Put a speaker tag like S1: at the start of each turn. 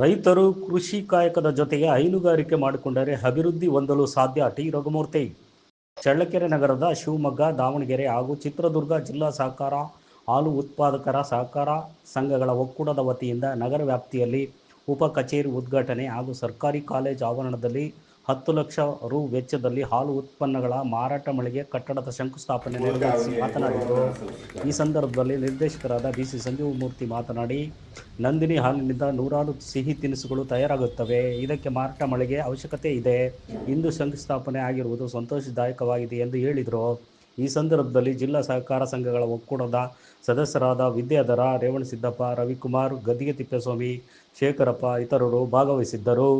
S1: ರೈತರು ಕೃಷಿ ಕಾಯಕದ ಜೊತೆಗೆ ಹೈನುಗಾರಿಕೆ ಮಾಡಿಕೊಂಡರೆ ಅಭಿವೃದ್ಧಿ ಹೊಂದಲು ಸಾಧ್ಯ. ಟಿ ರಘುಮೂರ್ತಿ. ಚಳ್ಳಕೆರೆ ನಗರದ ಶಿವಮೊಗ್ಗ, ದಾವಣಗೆರೆ ಹಾಗೂ ಚಿತ್ರದುರ್ಗ ಜಿಲ್ಲಾ ಸಹಕಾರ ಹಾಲು ಉತ್ಪಾದಕರ ಸಹಕಾರ ಸಂಘಗಳ ಒಕ್ಕೂಟದ ವತಿಯಿಂದ ನಗರ ವ್ಯಾಪ್ತಿಯಲ್ಲಿ ಉಪ ಕಚೇರಿ ಉದ್ಘಾಟನೆ ಹಾಗೂ ಸರ್ಕಾರಿ ಕಾಲೇಜು ಆವರಣದಲ್ಲಿ 10 ಲಕ್ಷ ರು ವೆಚ್ಚದಲ್ಲಿ ಹಾಲು ಉತ್ಪನ್ನಗಳ ಮಾರಾಟ ಮಳಿಗೆ ಕಟ್ಟಡದ ಶಂಕುಸ್ಥಾಪನೆ ನೆರವೇರಿಸಿ ಮಾತನಾಡಿದರು. ಈ ಸಂದರ್ಭದಲ್ಲಿ ನಿರ್ದೇಶಕರಾದ ಬಿಸಿ ಸಂಜೀವಮೂರ್ತಿ ಮಾತನಾಡಿ, ನಂದಿನಿ ಹಾಲಿನಿಂದ ನೂರಾರು ಸಿಹಿ ತಿನಿಸುಗಳು ತಯಾರಾಗುತ್ತವೆ. ಇದಕ್ಕೆ ಮಾರಾಟ ಮಳಿಗೆ ಅವಶ್ಯಕತೆ ಇದೆ. ಇಂದು ಶಂಕುಸ್ಥಾಪನೆ ಆಗಿರುವುದು ಸಂತೋಷದಾಯಕವಾಗಿದೆ ಎಂದು ಹೇಳಿದರು. ಈ ಸಂದರ್ಭದಲ್ಲಿ ಜಿಲ್ಲಾ ಸಹಕಾರ ಸಂಘಗಳ ಒಕ್ಕೂಟದ ಸದಸ್ಯರಾದ ವಿದ್ಯಾಧರ, ರೇವಣಸಿದ್ದಪ್ಪ, ರವಿಕುಮಾರ್, ಗದ್ದಿಗೆ ತಿಪ್ಪೇಸ್ವಾಮಿ, ಶೇಖರಪ್ಪ ಇತರರು ಭಾಗವಹಿಸಿದ್ದರು.